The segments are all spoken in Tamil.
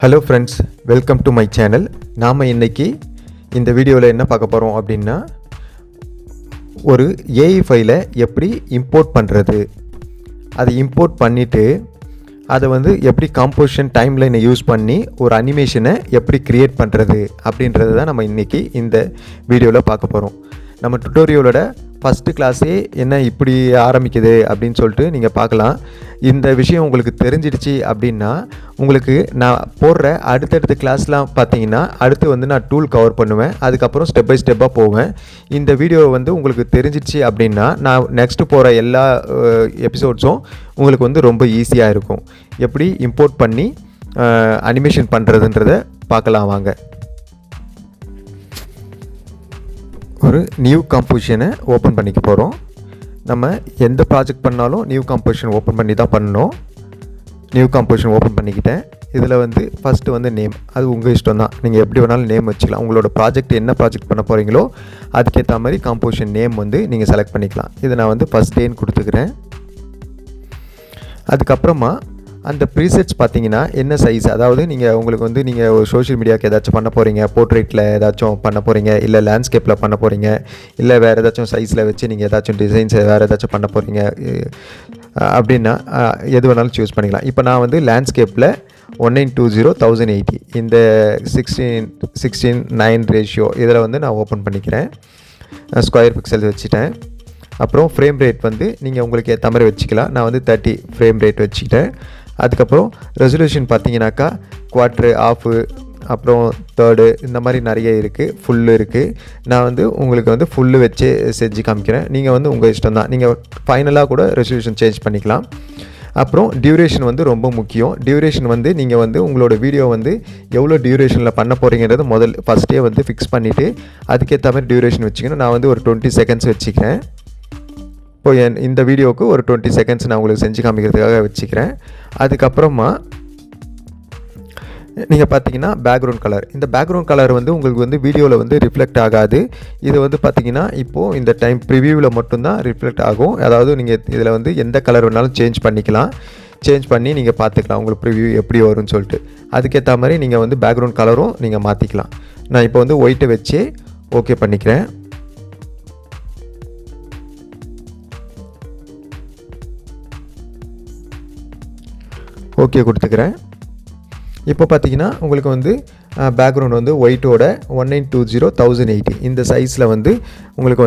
Hello friends, welcome to my channel. நாம் இன்றைக்கி இந்த வீடியோவில் என்ன பார்க்க போகிறோம் அப்படின்னா, ஒரு ஏஐ ஃபைலை எப்படி இம்போர்ட் பண்ணுறது, அதை இம்போர்ட் பண்ணிவிட்டு அதை எப்படி காம்போசிஷன் டைம்லைனை யூஸ் பண்ணி ஒரு அனிமேஷனை எப்படி க்ரியேட் பண்ணுறது அப்படின்றது தான் நம்ம இன்றைக்கி இந்த வீடியோவில் பார்க்க போகிறோம். நம்ம டுட்டோரியலோட ஃபஸ்ட்டு கிளாஸே என்ன இப்படி ஆரம்பிக்குது அப்படின்னு சொல்லிட்டு நீங்கள் பார்க்கலாம். இந்த விஷயம் உங்களுக்கு தெரிஞ்சிடுச்சு அப்படின்னா உங்களுக்கு நான் போடுற அடுத்தடுத்த கிளாஸ்லாம் பார்த்தீங்கன்னா அடுத்து நான் டூல் கவர் பண்ணுவேன். அதுக்கப்புறம் ஸ்டெப் பை ஸ்டெப்பாக போவேன். இந்த வீடியோ உங்களுக்கு தெரிஞ்சிடுச்சு அப்படின்னா நான் நெக்ஸ்ட்டு போகிற எல்லா எபிசோட்ஸும் உங்களுக்கு ரொம்ப ஈஸியாக இருக்கும். எப்படி இம்போர்ட் பண்ணி அனிமேஷன் பண்ணுறதுன்றதை பார்க்கலாம் வாங்க. ஒரு நியூ காம்போசிஷனை ஓப்பன் பண்ணிக்க போகிறோம். நம்ம எந்த ப்ராஜெக்ட் பண்ணாலும் நியூ காம்போசிஷன் ஓப்பன் பண்ணி தான் பண்ணணும். நியூ காம்போசிஷன் ஓப்பன் பண்ணிக்கிட்டேன். இதில் ஃபஸ்ட்டு நேம், அது உங்கள் இஷ்டம் தான். நீங்கள் எப்படி வேணாலும் நேம் வச்சுக்கலாம். உங்களோட ப்ராஜெக்ட் என்ன ப்ராஜெக்ட் பண்ண போகிறீங்களோ அதுக்கேற்ற மாதிரி காம்போசிஷன் நேம் நீங்கள் செலக்ட் பண்ணிக்கலாம். இதை நான் ஃபஸ்ட் டேன்னு கொடுத்துக்கிறேன். அதுக்கப்புறமா அந்த ப்ரீசெட்ஸ் பார்த்தீங்கன்னா என்ன சைஸ், அதாவது உங்களுக்கு நீங்கள் ஒரு சோஷியல் மீடியாவுக்கு ஏதாச்சும் பண்ண போகிறீங்க, போர்ட்ரேட்டில் ஏதாச்சும் பண்ண போகிறீங்க, இல்லை லேண்ட்ஸ்கேப்பில் பண்ண போகிறீங்க, இல்லை வேறு ஏதாச்சும் சைஸில் வச்சு நீங்கள் ஏதாச்சும் டிசைன்ஸை வேறு ஏதாச்சும் பண்ண போகிறீங்க அப்படின்னா எது வேணாலும் சூஸ் பண்ணிக்கலாம். இப்போ நான் லேண்ட்ஸ்கேப்பில் 1920/1080 இந்த 16:9 ரேஷியோ இதில் நான் ஓப்பன் பண்ணிக்கிறேன். ஸ்கொயர் பிக்சல் வச்சுட்டேன். அப்புறம் ஃப்ரேம் ரேட் நீங்கள் உங்களுக்கு ஏற்ற மாதிரி வச்சுக்கலாம். நான் 30 ஃப்ரேம் ரேட் வச்சுக்கிட்டேன். அதுக்கப்புறம் ரெசல்யூஷன் பார்த்தீங்கன்னாக்கா குவார்ட்ரு, ஆஃபு, அப்புறம் தேர்டு, இந்த மாதிரி நிறைய இருக்குது. ஃபுல்லு இருக்குது. நான் உங்களுக்கு ஃபுல்லு வச்சு செஞ்சு காமிக்கிறேன். நீங்கள் உங்கள் இஷ்டம் தான். நீங்கள் ஃபைனலாக கூட ரெசல்யூஷன் சேஞ்ச் பண்ணிக்கலாம். அப்புறம் டியூரேஷன் ரொம்ப முக்கியம். டியூரேஷன் நீங்கள் உங்களோட வீடியோ எவ்வளோ டியூரேஷனில் பண்ண போகிறீங்கிறது ஃபஸ்ட்டே ஃபிக்ஸ் பண்ணிவிட்டு அதுக்கேற்ற மாதிரி டியூரேஷன் வச்சுக்கணும். நான் ஒரு 20 செகண்ட்ஸ் வச்சுக்கிறேன். இப்போ இந்த வீடியோவுக்கு ஒரு 20 செகண்ட்ஸ் நான் உங்களுக்கு செஞ்சு காமிக்கிறதுக்காக வச்சுக்கிறேன். அதுக்கப்புறமா நீங்கள் பார்த்தீங்கன்னா பேக்ரவுண்ட் கலர், இந்த பேக்ரவுண்ட் கலர் உங்களுக்கு வீடியோவில் ரிஃப்ளெக்ட் ஆகாது. இது பார்த்தீங்கன்னா இப்போது இந்த டைம் ப்ரிவியூவில் மட்டும்தான் ரிஃப்ளெக்ட் ஆகும். அதாவது நீங்கள் இதில் எந்த கலர் வேணாலும் சேஞ்ச் பண்ணிக்கலாம். சேஞ்ச் பண்ணி நீங்கள் பார்த்துக்கலாம் உங்களுக்கு ப்ரிவியூ எப்படி வரும்னு சொல்லிட்டு. அதுக்கேற்ற மாதிரி நீங்கள் பேக்ரவுண்ட் கலரும் நீங்கள் மாற்றிக்கலாம். நான் இப்போ ஒயிட்டை வச்சு ஓகே பண்ணிக்கிறேன். ஓகே கொடுத்துக்கிறேன். இப்போ பார்த்தீங்கன்னா உங்களுக்கு பேக்ரவுண்ட் ஒயிட்டோட 1920/1080 இந்த சைஸில் உங்களுக்கு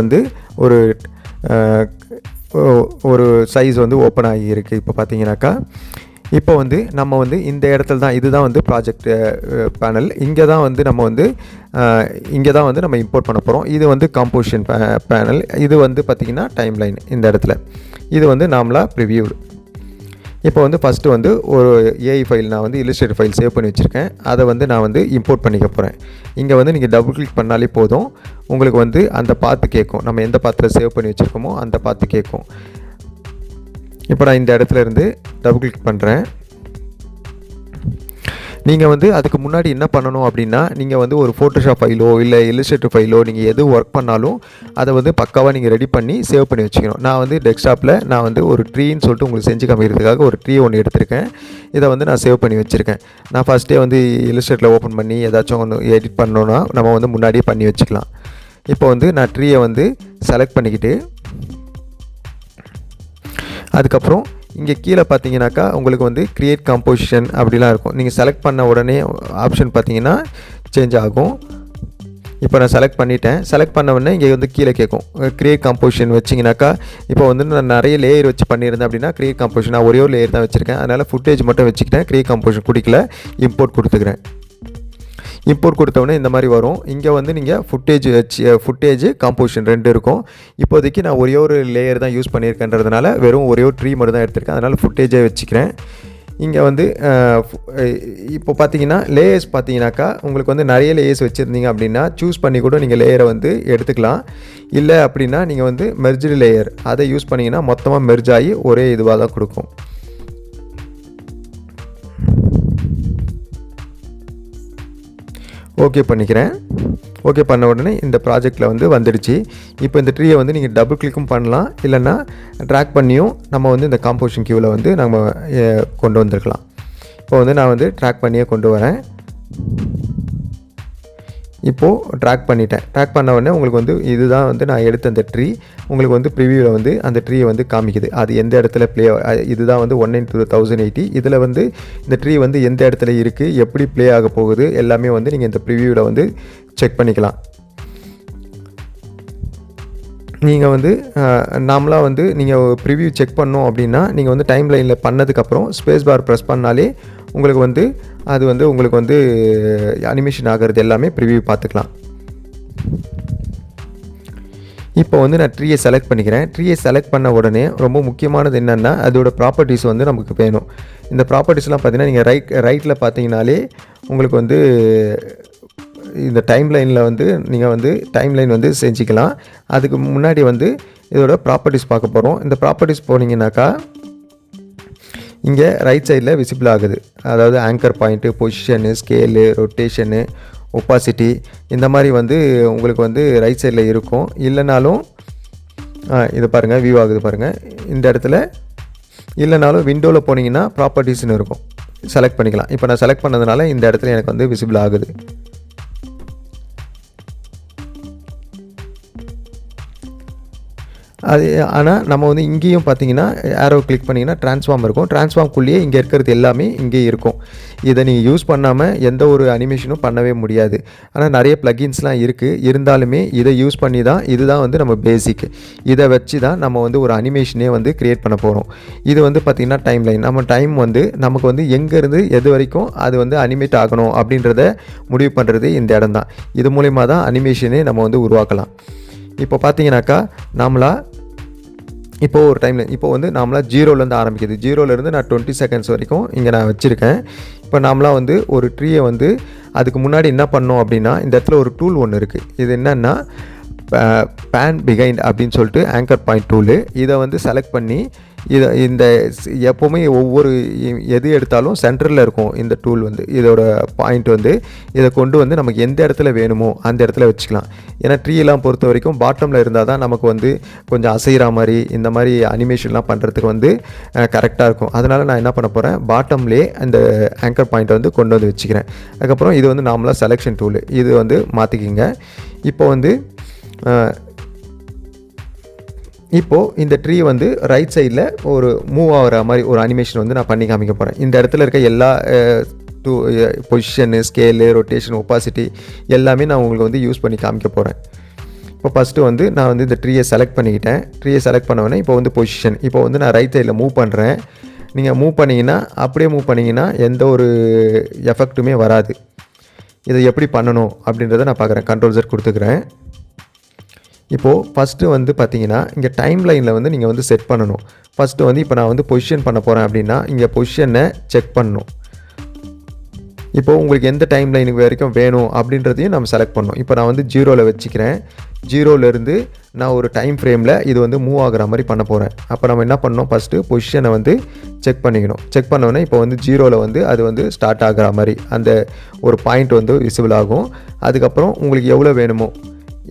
ஒரு சைஸ் ஓப்பன் ஆகியிருக்கு. இப்போ பார்த்தீங்கன்னாக்கா இப்போ நம்ம இந்த இடத்துல தான், இதுதான் ப்ராஜெக்ட் பேனல். இங்கே தான் நம்ம இங்கே தான் நம்ம இம்போர்ட் பண்ண போகிறோம். இது காம்போசிஷன் பேனல். இது பார்த்திங்கன்னா டைம்லைன் இந்த இடத்துல. இது நார்மலாக ப்ரிவியூடு. இப்போ ஃபஸ்ட்டு ஒரு ஏஐ ஃபைல் நான் இல்லஸ்ட்ரேட்டர் ஃபைல் சேவ் பண்ணி வச்சுருக்கேன். அதை நான் இம்போர்ட் பண்ணிக்க போகிறேன். இங்கே நீங்கள் டபுள் கிளிக் பண்ணாலே போதும். உங்களுக்கு அந்த பாத்து கேட்கும். நம்ம எந்த பாத்தில் சேவ் பண்ணி வச்சுருக்கோமோ அந்த பாத்து கேட்கும். இப்போ நான் இந்த இடத்துல இருந்து டபுள் கிளிக் பண்ணுறேன். நீங்கள் அதுக்கு முன்னாடி என்ன பண்ணணும் அப்படின்னா, நீங்கள் ஒரு ஃபோட்டோஷாப் ஃபைலோ இல்லை இல்லஸ்ட்ரேட்டர் ஃபைலோ நீங்கள் எது ஒர்க் பண்ணாலும் அதை பக்காவாக நீங்கள் ரெடி பண்ணி சேவ் பண்ணி வச்சுக்கணும். நான் டெஸ்க்டாப்பில் நான் ஒரு ட்ரீன்னு சொல்லிட்டு உங்களுக்கு செஞ்சு காமிக்கிறதுக்காக ஒரு ட்ரீ ஒன்று எடுத்திருக்கேன். இதை நான் சேவ் பண்ணி வச்சுருக்கேன். நான் ஃபஸ்ட்டே இல்லஸ்ட்ரேட்டரில் ஓப்பன் பண்ணி ஏதாச்சும் ஒன்று எடிட் பண்ணோன்னா நம்ம முன்னாடியே பண்ணி வச்சுக்கலாம். இப்போ நான் ட்ரீயை செலக்ட் பண்ணிக்கிட்டு அதுக்கப்புறம் இங்கே கீழே பார்த்தீங்கன்னாக்கா உங்களுக்கு க்ரியேட் காம்போசிஷன் அப்படிலாம் இருக்கும். நீங்கள் செலக்ட் பண்ண உடனே ஆப்ஷன் பார்த்தீங்கன்னா சேஞ்ச் ஆகும். இப்போ நான் செலக்ட் பண்ணிட்டேன். செலக்ட் பண்ண உடனே இங்கே கீழே கேட்கும் க்ரியேட் காம்போசிஷன் வச்சிங்கனாக்கா. இப்போ நான் நிறைய லேயர் வச்சு பண்ணியிருந்தேன் அப்படின்னா க்ரியேட் காம்போசிஷன் நான் ஒரே ஒரு லேயர் தான் வச்சுருக்கேன். அதனால் ஃபுட்டேஜ் மட்டும் வச்சுக்கிட்டேன். க்ரியேட் காம்போசிஷன் குடிக்கல, இம்போர்ட் கொடுத்துக்கிறேன். இம்போர்ட் கொடுத்தவொடனே இந்த மாதிரி வரும். இங்கே நீங்கள் ஃபுட்டேஜ் காம்போசிஷன் 2 இருக்கும். இப்போதைக்கு நான் ஒரே ஒரு லேயர் தான் யூஸ் பண்ணியிருக்கேன்றதுனால வெறும் ஒரே ஒரு ட்ரீ மட்டும் தான் எடுத்திருக்கேன். அதனால் ஃபுட்டேஜே வச்சுக்கிறேன். இங்கே இப்போ பார்த்தீங்கன்னா லேயர்ஸ் பார்த்தீங்கன்னாக்கா உங்களுக்கு நிறைய லேயர்ஸ் வச்சுருந்தீங்க அப்படின்னா சூஸ் பண்ணி கூட நீங்கள் லேயரை எடுத்துக்கலாம். இல்லை அப்படின்னா நீங்கள் மெர்ஜ்டு லேயர் அதை யூஸ் பண்ணிங்கன்னா மொத்தமாக மெர்ஜ் ஆகி ஒரே இதுவாக தான் கொடுக்கும். ஓகே பண்ணிக்கிறேன். ஓகே பண்ண உடனே இந்த ப்ராஜெக்டில் வந்துடுச்சு. இப்போ இந்த ட்ரீயை நீங்கள் டபுள் கிளிக்கும் பண்ணலாம், இல்லைன்னா ட்ராக் பண்ணியும் நம்ம இந்த காம்போசிஷன் கியூவில் நம்ம கொண்டு வந்திருக்கலாம். இப்போ வந்து நான் வந்து ட்ராக் பண்ணியே கொண்டு வரேன். இப்போது ட்ராக் பண்ணிட்டேன். ட்ராக் பண்ண உடனே உங்களுக்கு வந்து இதுதான் வந்து நான் எடுத்த அந்த ட்ரீ உங்களுக்கு வந்து ப்ரிவியூவில் வந்து அந்த ட்ரீயை வந்து காமிக்குது. அது எந்த இடத்துல இதுதான் வந்து 1:1080. இதில் வந்து இந்த ட்ரீ வந்து எந்த இடத்துல இருக்குது, எப்படி ப்ளே ஆக போகுது எல்லாமே வந்து நீங்கள் இந்த ப்ரிவியூவில் வந்து செக் பண்ணிக்கலாம். நீங்கள் வந்து நார்மலாக வந்து நீங்கள் ப்ரிவியூ செக் பண்ணோம் அப்படின்னா நீங்கள் வந்து டைம் லைனில் பண்ணதுக்கப்புறம் ஸ்பேஸ் பார் ப்ரெஸ் பண்ணாலே உங்களுக்கு வந்து அது வந்து உங்களுக்கு வந்து அனிமேஷன் ஆகிறது எல்லாமே ப்ரிவியூ பார்த்துக்கலாம். இப்போ வந்து நான் ட்ரீயை செலக்ட் பண்ணிக்கிறேன். ட்ரீயை செலக்ட் பண்ண உடனே ரொம்ப முக்கியமானது என்னென்னா அதோட ப்ராப்பர்ட்டிஸ் வந்து நமக்கு வேணும். இந்த ப்ராப்பர்ட்டிஸ்லாம் பார்த்தீங்கன்னா நீங்கள் ரைட்டில் பார்த்தீங்கனாலே உங்களுக்கு வந்து இந்த டைம் லைனில் வந்து நீங்கள் வந்து டைம் லைன் வந்து செஞ்சுக்கலாம். அதுக்கு முன்னாடி வந்து இதோட ப்ராப்பர்ட்டிஸ் பார்க்க போகிறோம். இந்த ப்ராப்பர்ட்டிஸ் போனீங்கன்னாக்கா இங்கே ரைட் சைடில் விசிபிள் ஆகுது. அதாவது anchor point, position, scale, rotation, opacity இந்த மாதிரி வந்து உங்களுக்கு வந்து ரைட் சைடில் இருக்கும். இல்லைனாலும் இது பாருங்கள், வியூ ஆகுது பாருங்கள். இந்த இடத்துல இல்லைனாலும் விண்டோவில் போனீங்கன்னா ப்ராப்பர்ட்டிஸ்னு இருக்கும், செலக்ட் பண்ணிக்கலாம். இப்போ நான் செலக்ட் பண்ணதுனால இந்த இடத்துல எனக்கு வந்து விசிபிள் ஆகுது. அது ஆனால் நம்ம வந்து இங்கேயும் பார்த்தீங்கன்னா ஏரோ கிளிக் பண்ணிங்கன்னா ட்ரான்ஸ்ஃபார்ம் இருக்கும். ட்ரான்ஸ்ஃபார்ம்குள்ளேயே இங்கே இருக்கிறது எல்லாமே இங்கே இருக்கும். இதை நீங்கள் யூஸ் பண்ணாமல் எந்த ஒரு அனிமேஷனும் பண்ணவே முடியாது. ஆனால் நிறைய ப்ளகின்ஸ்லாம் இருக்குது. இருந்தாலுமே இதை யூஸ் பண்ணி தான் இதுதான் வந்து நம்ம பேசிக். இதை வச்சு தான் நம்ம வந்து ஒரு அனிமேஷனே வந்து க்ரியேட் பண்ண போகிறோம். இது வந்து பார்த்திங்கன்னா டைம் லைன். நம்ம டைம் வந்து நமக்கு வந்து எங்கேருந்து எது வரைக்கும் அது வந்து அனிமேட் ஆகணும் அப்படின்றத முடிவு பண்ணுறது இந்த இடம் தான். இது மூலிமா தான் அனிமேஷனே நம்ம வந்து உருவாக்கலாம். இப்போ பார்த்தீங்கன்னாக்கா இப்போது ஒரு டைமில் இப்போ வந்து நார்மலாக 0லேருந்து ஆரம்பிக்குது. 0லேருந்து நான் 20 செகண்ட்ஸ் வரைக்கும் இங்கே நான் வச்சுருக்கேன். இப்போ நார்மலாக வந்து ஒரு ட்ரீயை வந்து அதுக்கு முன்னாடி என்ன பண்ணோம் அப்படின்னா இந்த இடத்துல ஒரு டூல் ஒன்று இருக்குது. இது என்னென்னா பேன் பிஹைண்ட் அப்படின்னு சொல்லிட்டு ஆங்கர் பாயிண்ட் டூலு. இதை வந்து செலக்ட் பண்ணி இந்த எப்போவுமே ஒவ்வொரு எது எடுத்தாலும் சென்டரில் இருக்கும் இந்த டூல் வந்து. இதோட பாயிண்ட் வந்து இதை கொண்டு வந்து நமக்கு எந்த இடத்துல வேணுமோ அந்த இடத்துல வச்சுக்கலாம். ஏன்னா ட்ரீயெல்லாம் பொறுத்த வரைக்கும் பாட்டமில் இருந்தால் தான் நமக்கு வந்து கொஞ்சம் அசைகிற மாதிரி இந்த மாதிரி அனிமேஷன்லாம் பண்ணுறதுக்கு வந்து கரெக்டாக இருக்கும். அதனால் நான் என்ன பண்ண போகிறேன், பாட்டம்லேயே அந்த ஆங்கர் பாயிண்ட்டை வந்து கொண்டு வந்து வச்சுக்கிறேன். அதுக்கப்புறம் இது வந்து நார்மலாக செலெக்ஷன் டூலு, இது வந்து மாற்றிக்கிங்க. இப்போது இந்த ட்ரீ வந்து ரைட் சைடில் ஒரு மூவ் ஆகிற மாதிரி ஒரு அனிமேஷன் வந்து நான் பண்ணி காமிக்க போகிறேன். இந்த இடத்துல இருக்க எல்லா பொசிஷனு, ஸ்கேலு, ரொட்டேஷன், ஒப்பாசிட்டி எல்லாமே நான் உங்களுக்கு வந்து யூஸ் பண்ணி காமிக்க போகிறேன். இப்போ ஃபஸ்ட்டு வந்து நான் வந்து இந்த ட்ரீயை செலக்ட் பண்ணிக்கிட்டேன். ட்ரீயை செலக்ட் பண்ணவொடனே இப்போ வந்து பொசிஷன், இப்போ வந்து நான் ரைட் சைடில் மூவ் பண்ணுறேன். நீங்கள் மூவ் பண்ணிங்கன்னா அப்படியே மூவ் பண்ணிங்கன்னா எந்த ஒரு எஃபெக்ட்டுமே வராது. இதை எப்படி பண்ணணும் அப்படின்றத நான் பார்க்குறேன். கண்ட்ரோல் Z கொடுத்துக்கிறேன். இப்போது ஃபஸ்ட்டு வந்து பார்த்தீங்கன்னா இங்கே டைம் லைனில் வந்து நீங்கள் வந்து செட் பண்ணணும். ஃபஸ்ட்டு வந்து இப்போ நான் வந்து பொசிஷன் பண்ண போகிறேன் அப்படின்னா இங்கே பொசிஷனை செக் பண்ணணும். இப்போது உங்களுக்கு எந்த டைம் லைனுக்கு வரைக்கும் வேணும் அப்படின்றதையும் நம்ம செலக்ட் பண்ணணும். இப்போ நான் வந்து 0ல் வச்சுக்கிறேன். 0லேருந்து நான் ஒரு டைம் ஃப்ரேமில் இது வந்து மூவ் ஆகிற மாதிரி பண்ண போகிறேன். அப்போ நம்ம என்ன பண்ணணும், ஃபஸ்ட்டு பொசிஷனை வந்து செக் பண்ணிக்கணும். செக் பண்ணோன்னே இப்போ வந்து 0ல் வந்து அது வந்து ஸ்டார்ட் ஆகிற மாதிரி அந்த ஒரு பாயிண்ட் வந்து விசிபிள் ஆகும். அதுக்கப்புறம் உங்களுக்கு எவ்வளோ வேணுமோ,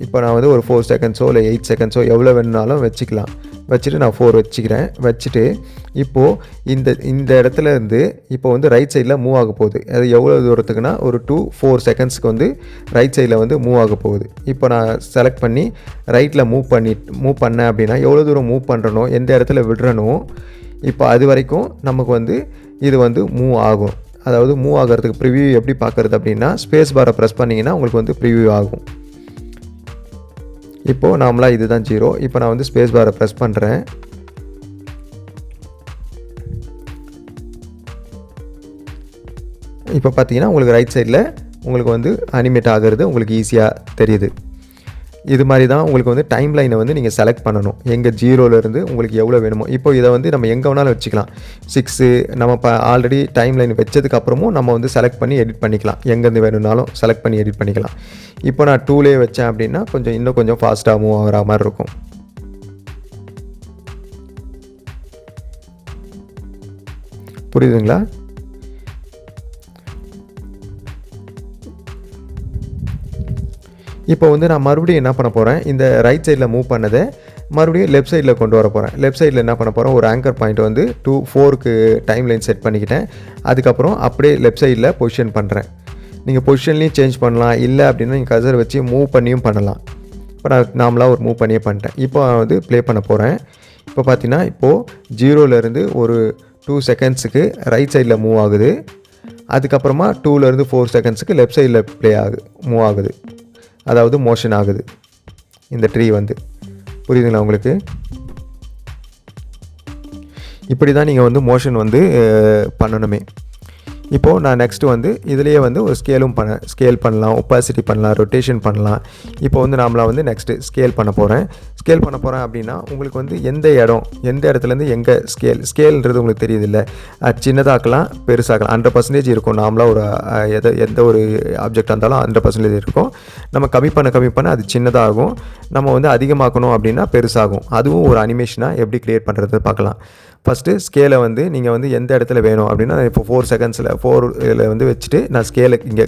இப்போ நான் வந்து ஒரு 4 செகண்ட்ஸோ இல்லை 8 செகண்ட்ஸோ எவ்வளோ வேணுனாலும் வச்சுக்கலாம். வச்சுட்டு நான் 4 வச்சுக்கிறேன். வச்சுட்டு இப்போது இந்த இடத்துல இருந்து இப்போ வந்து ரைட் சைடில் மூவ் ஆக போகுது. அது எவ்வளோ தூரத்துக்குன்னா ஒரு 2-4 செகண்ட்ஸ்க்கு வந்து ரைட் சைடில் வந்து மூவ் ஆக போகுது. இப்போ நான் செலக்ட் பண்ணி ரைட்டில் மூவ் பண்ணேன் அப்படின்னா எவ்வளோ தூரம் மூவ் பண்ணுறனோ, எந்த இடத்துல விடுறனோ, இப்போ அது வரைக்கும் நமக்கு வந்து இது வந்து மூவ் ஆகும். அதாவது மூவ் ஆகிறதுக்கு ப்ரிவியூ எப்படி பார்க்குறது அப்படின்னா ஸ்பேஸ் பாரை ப்ரெஸ் பண்ணிங்கன்னா உங்களுக்கு வந்து ப்ரிவியூ ஆகும். இப்போது நார்மலாக இதுதான் 0. இப்போ நான் வந்து ஸ்பேஸ் பாரை ப்ரெஸ் பண்ணுறேன். இப்போ பார்த்தீங்கன்னா உங்களுக்கு ரைட் சைடில் உங்களுக்கு வந்து அனிமேட் ஆகிறது உங்களுக்கு ஈஸியாக தெரியுது. இது மாதிரி தான் உங்களுக்கு வந்து டைம் லைனை வந்து நீங்கள் செலக்ட் பண்ணணும். எங்கள் 0லேருந்து உங்களுக்கு எவ்வளோ வேணுமோ. இப்போ இதை வந்து நம்ம எங்கே வேணாலும் வச்சுக்கலாம். 6 நம்ம இப்போ ஆல்ரெடி டைம் லைன் வச்சதுக்கப்புறமும் நம்ம வந்து செலக்ட் பண்ணி எடிட் பண்ணிக்கலாம். எங்கேருந்து வேணும்னாலும் செலக்ட் பண்ணி எடிட் பண்ணிக்கலாம். இப்போ நான் 2லே வச்சேன் அப்படின்னா இன்னும் கொஞ்சம் ஃபாஸ்ட்டாக மூவ் ஆகிற மாதிரி இருக்கும். புரியுதுங்களா? இப்போ வந்து நான் மறுபடியும் என்ன பண்ண போகிறேன், இந்த ரைட் சைடில் மூவ் பண்ணதை மறுபடியும் லெஃப்ட் சைடில் கொண்டு வர போகிறேன். லெஃப்ட் சைடில் என்ன பண்ண போகிறேன், ஒரு ஆங்கர் பாயிண்ட் வந்து 4க்கு டைம் லைன் செட் பண்ணிக்கிட்டேன். அதுக்கப்புறம் அப்படியே லெஃப்ட் சைடில் பொசிஷன் பண்ணுறேன். நீங்கள் பொசிஷன்லேயும் சேஞ்ச் பண்ணலாம், இல்லை அப்படின்னா நீங்கள் கர்சர் வச்சு மூவ் பண்ணியும் பண்ணலாம். இப்போ நான் நார்மலாக ஒரு மூவ் பண்ணியே பண்ணிட்டேன். இப்போ வந்து ப்ளே பண்ண போகிறேன். இப்போ பார்த்தீங்கன்னா இப்போது 0லேருந்து ஒரு 2 செகண்ட்ஸுக்கு ரைட் சைடில் மூவ் ஆகுது. அதுக்கப்புறமா 2லேருந்து 4 செகண்ட்ஸுக்கு லெஃப்ட் சைடில் மூவ் ஆகுது, அதாவது மோஷன் ஆகுது இந்த ட்ரீ வந்து. புரியுதுங்களா உங்களுக்கு? இப்படி தான் நீங்கள் வந்து மோஷன் வந்து பண்ணணுமே. இப்போது நான் நெக்ஸ்ட்டு வந்து இதிலேயே வந்து ஒரு ஸ்கேல் பண்ணலாம், ஒப்பாசிட்டி பண்ணலாம், ரொட்டேஷன் பண்ணலாம். இப்போ வந்து நாமளாக வந்து நெக்ஸ்ட்டு ஸ்கேல் பண்ண போகிறேன் அப்படின்னா உங்களுக்கு வந்து எந்த இடத்துலேருந்து எங்கே ஸ்கேல்ன்றது உங்களுக்கு தெரியுதில்ல. சின்னதாக்கலாம், பெருசாக்கலாம். 100% இருக்கும். நாமளாக ஒரு எந்த ஒரு ஆப்ஜெக்டாக இருந்தாலும் 100% இருக்கும். நம்ம கம்மி பண்ண அது சின்னதாகும். நம்ம வந்து அதிகமாக்கணும் அப்படின்னா பெருசாகும். அதுவும் ஒரு அனிமேஷனாக எப்படி க்ரியேட் பண்ணுறது பார்க்கலாம். ஃபஸ்ட்டு ஸ்கேலை வந்து நீங்கள் வந்து எந்த இடத்துல வேணும் அப்படின்னா, இப்போ 4 செகண்ட்ஸில் 4 வந்து வச்சுட்டு நான் ஸ்கேலை இங்கே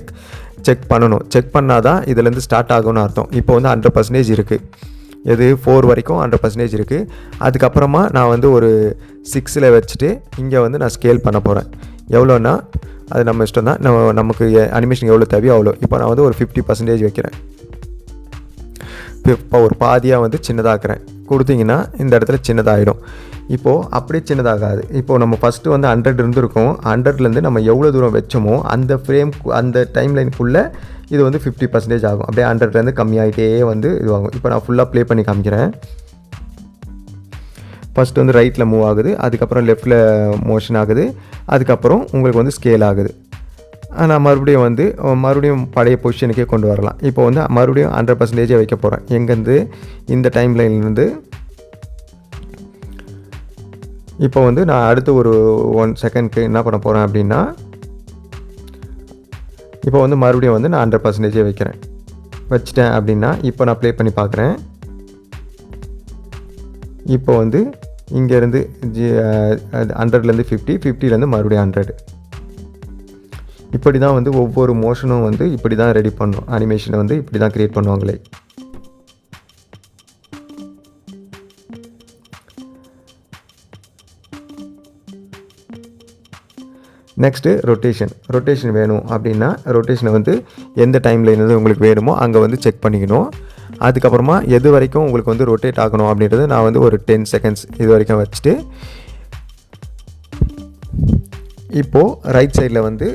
செக் பண்ணால் தான் இதுலேருந்து ஸ்டார்ட் ஆகும்னு அர்த்தம். இப்போ வந்து 100% இருக்குது. இது 4 வரைக்கும் 100% இருக்குது. அதுக்கப்புறமா நான் வந்து ஒரு 6ல் வச்சுட்டு இங்கே வந்து நான் ஸ்கேல் பண்ண போகிறேன். எவ்வளோன்னா அது நம்ம இஷ்டம் தான். நமக்கு அனிமேஷன் எவ்வளோ தேவையோ அவ்வளோ. இப்போ நான் வந்து ஒரு 50% வைக்கிறேன். இப்போ ஒரு பாதியாக வந்து சின்னதாக்குறேன். கொடுத்தீங்கன்னா இந்த இடத்துல சின்னதாகிடும். இப்போது அப்படியே சின்னதாகாது. இப்போது நம்ம ஃபஸ்ட்டு வந்து 100 இருந்திருக்கோம். 100லேருந்து நம்ம எவ்வளோ தூரம் வச்சோமோ அந்த டைம் லைனுக்குள்ளே இது வந்து 50% ஆகும். அப்படியே 100லேருந்து கம்மியாகிட்டே வந்து இதுவாகும். இப்போ நான் ஃபுல்லாக ப்ளே பண்ணி காமிக்கிறேன். ஃபஸ்ட்டு வந்து ரைட்டில் மூவ் ஆகுது, அதுக்கப்புறம் லெஃப்ட்டில் மோஷன் ஆகுது, அதுக்கப்புறம் உங்களுக்கு வந்து ஸ்கேல் ஆகுது. நான் மறுபடியும் பழைய பொசிஷனுக்கே கொண்டு வரலாம். இப்போ வந்து மறுபடியும் 100% வைக்க போகிறேன். எங்கேருந்து, இந்த டைம் லைன்லேருந்து. இப்போ வந்து நான் அடுத்து ஒரு 1 செகண்ட்க்கு என்ன பண்ண போகிறேன் அப்படின்னா, இப்போ வந்து மறுபடியும் வந்து நான் 100% வச்சிட்டேன் அப்படின்னா, இப்போ நான் ப்ளே பண்ணி பார்க்குறேன். இப்போ வந்து இங்கேருந்து 100லேருந்து 50லேருந்து மறுபடியும் 100. இப்படி தான் வந்து ஒவ்வொரு மோஷனும் வந்து இப்படி தான் ரெடி பண்ணும். அனிமேஷனை வந்து இப்படி தான் க்ரியேட் பண்ணுவாங்களே. நெக்ஸ்ட்டு ரொட்டேஷன் வேணும் அப்படின்னா, ரொட்டேஷனை வந்து எந்த டைம் லைன் வந்து உங்களுக்கு வேணுமோ அங்கே வந்து செக் பண்ணிக்கணும். அதுக்கப்புறமா எது வரைக்கும் உங்களுக்கு வந்து ரொட்டேட் ஆகணும் அப்படின்றது நான் வந்து ஒரு 10 செகண்ட்ஸ் இது வரைக்கும் வச்சுட்டு, இப்போது ரைட் சைடில் வந்து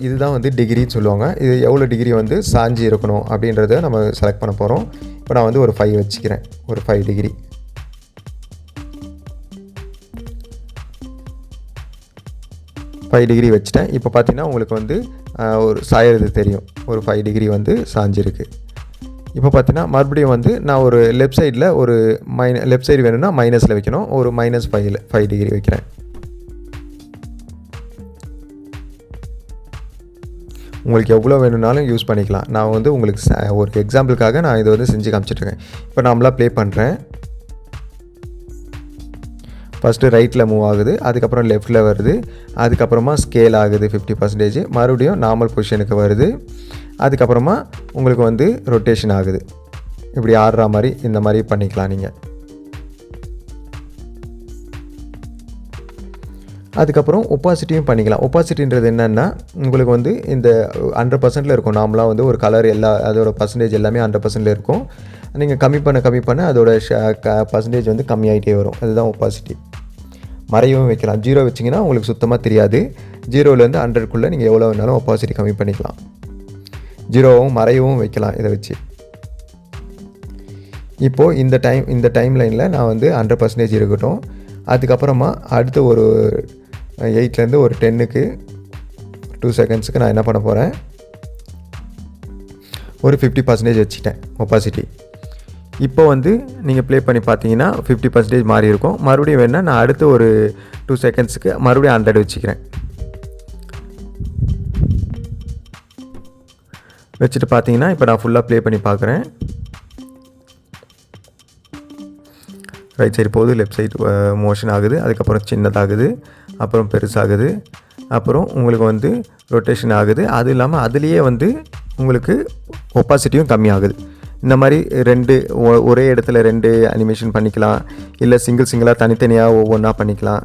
இதுதான் வந்து டிகிரின்னு சொல்லுவாங்க. இது எவ்வளோ டிகிரி வந்து சாஞ்சி இருக்கணும் அப்படின்றத நம்ம செலக்ட் பண்ண போகிறோம். இப்போ நான் வந்து ஒரு 5 வச்சுக்கிறேன். ஒரு 5 டிகிரி. வச்சுட்டேன். இப்போ பார்த்தீங்கன்னா உங்களுக்கு வந்து ஒரு சாயறது தெரியும். ஒரு 5 டிகிரி வந்து சாஞ்சிருக்கு. இப்போ பார்த்தீங்கன்னா மறுபடியும் வந்து நான் ஒரு லெஃப்ட் சைடில் ஒரு லெஃப்ட் சைடு வேணும்னா மைனஸில் வைக்கணும். ஒரு -5 டிகிரி வைக்கிறேன். உங்களுக்கு எவ்வளோ வேணும்னாலும் யூஸ் பண்ணிக்கலாம். நான் வந்து உங்களுக்கு ஒரு எக்ஸாம்பிளுக்காக நான் இதை வந்து செஞ்சு காமிச்சிட்ருக்கேன். இப்போ நார்மலாக ப்ளே பண்ணுறேன். ஃபஸ்ட்டு ரைட்டில் மூவ் ஆகுது, அதுக்கப்புறம் லெஃப்ட்டில் வருது, அதுக்கப்புறமா ஸ்கேல் ஆகுது 50%, மறுபடியும் நார்மல் பொசிஷனுக்கு வருது, அதுக்கப்புறமா உங்களுக்கு வந்து ரொட்டேஷன் ஆகுது. இப்படி ஆடுற மாதிரி இந்த மாதிரி பண்ணிக்கலாம் நீங்கள். அதுக்கப்புறம் ஒப்பாசிட்டியும் பண்ணிக்கலாம். ஒப்பாசிட்டின்றது என்னென்னா, உங்களுக்கு வந்து இந்த 100%ல் இருக்கும். நார்மலாக வந்து ஒரு கலர் அதோட பர்சன்டேஜ் எல்லாமே 100%ல் இருக்கும். நீங்கள் கம்மி பண்ண அதோட பர்சன்டேஜ் வந்து கம்மியாகிட்டே வரும். அதுதான் ஒப்பாசிட்டி. மறையவும் வைக்கலாம். 0 வச்சிங்கன்னா உங்களுக்கு சுத்தமாக தெரியாது. 0லேருந்து 100க்குள்ளே நீங்கள் எவ்வளோ வேணாலும் ஒப்பாசிட்டி கம்மி பண்ணிக்கலாம். 0வும் மறையவும் வைக்கலாம் இதை வச்சு. இப்போது இந்த டைம் லைனில் நான் வந்து 100% இருக்கட்டும். அதுக்கப்புறமா அடுத்து ஒரு 8லேருந்து ஒரு 10க்கு 2 செகண்ட்ஸுக்கு நான் என்ன பண்ண போகிறேன், ஒரு 50% வச்சுட்டேன் ஒப்பாசிட்டி. இப்போ வந்து நீங்கள் ப்ளே பண்ணி பார்த்தீங்கன்னா 50% மாறி இருக்கும். மறுபடியும் வேணால் நான் அடுத்து ஒரு 2 செகண்ட்ஸுக்கு மறுபடியும் 100 வச்சுக்கிறேன். வச்சுட்டு பார்த்தீங்கன்னா இப்போ நான் ஃபுல்லாக ப்ளே பண்ணி பார்க்குறேன். ரைட் சைடு போகுது, லெஃப்ட் சைடு மோஷன் ஆகுது, அதுக்கப்புறம் சின்னதாகுது, அப்புறம் பெருசாகுது, அப்புறம் உங்களுக்கு வந்து ரொட்டேஷன் ஆகுது. அது இல்லாமல் அதுலேயே வந்து உங்களுக்கு ஒப்பாசிட்டியும் கம்மியாகுது. இந்த மாதிரி ஒரே இடத்துல 2 அனிமேஷன் பண்ணிக்கலாம், இல்லை சிங்கிளாக தனித்தனியாக ஒவ்வொன்றா பண்ணிக்கலாம்.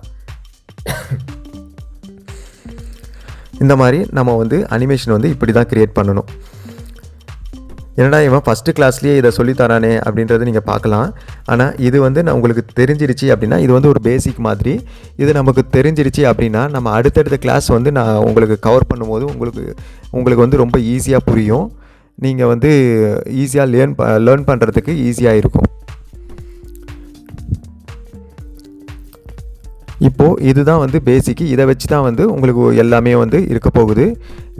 இந்த மாதிரி நம்ம வந்து அனிமேஷன் வந்து இப்படி தான் க்ரியேட் பண்ணணும். என்னடா இவன் ஃபஸ்ட்டு கிளாஸ்லேயே இதை சொல்லித்தரானே அப்படின்றத நீங்கள் பார்க்கலாம். ஆனால் இது வந்து நான் உங்களுக்கு தெரிஞ்சிருச்சு அப்படின்னா, இது வந்து ஒரு பேசிக் மாதிரி. இது நமக்கு தெரிஞ்சிருச்சு அப்படின்னா, நம்ம அடுத்தடுத்த கிளாஸ் வந்து நான் உங்களுக்கு கவர் பண்ணும்போது உங்களுக்கு வந்து ரொம்ப ஈஸியாக புரியும். நீங்கள் வந்து ஈஸியாக லேர்ன் பண்ணுறதுக்கு ஈஸியாக இருக்கும். இப்போது இதுதான் வந்து பேசிக்கு. இதை வச்சு தான் வந்து உங்களுக்கு எல்லாமே வந்து இருக்க போகுது.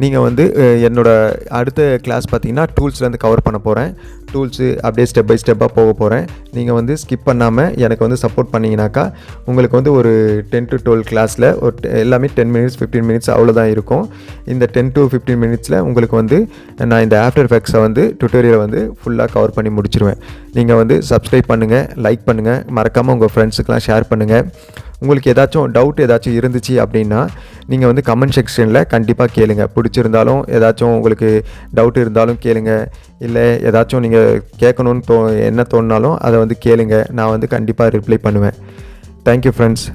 நீங்கள் வந்து என்னோடய அடுத்த கிளாஸ் பார்த்தீங்கன்னா டூல்ஸ்லேருந்து கவர் பண்ண போகிறேன். டூல்ஸு அப்படியே ஸ்டெப் பை ஸ்டெப்பாக போக போகிறேன். நீங்கள் வந்து ஸ்கிப் பண்ணாமல் எனக்கு வந்து சப்போர்ட் பண்ணிங்கனாக்கா உங்களுக்கு வந்து ஒரு 10 to 12 கிளாஸில் எல்லாமே 10 minutes 15 minutes அவ்வளோதான் இருக்கும். இந்த 10 to 15 minutesல உங்களுக்கு வந்து நான் இந்த ஆஃப்டர் எஃபெக்ட்ஸை வந்து டுட்டோரியலை வந்து ஃபுல்லாக கவர் பண்ணி முடிச்சிருவேன். நீங்கள் வந்து சப்ஸ்கிரைப் பண்ணுங்கள், லைக் பண்ணுங்கள், மறக்காமல் உங்கள் ஃப்ரெண்ட்ஸுக்கெலாம் ஷேர் பண்ணுங்கள். உங்களுக்கு டவுட் ஏதாச்சும் இருந்துச்சு அப்படின்னா நீங்கள் வந்து கமெண்ட் செக்ஷனில் கண்டிப்பாக கேளுங்க. பிடிச்சிருந்தாலும் ஏதாச்சும் உங்களுக்கு டவுட் இருந்தாலும் கேளுங்க. இல்லை ஏதாச்சும் நீங்கள் கேட்கணுன்னு என்ன தோணுனாலும் அதை வந்து கேளுங்க. நான் வந்து கண்டிப்பாக ரிப்ளை பண்ணுவேன். Thank you friends.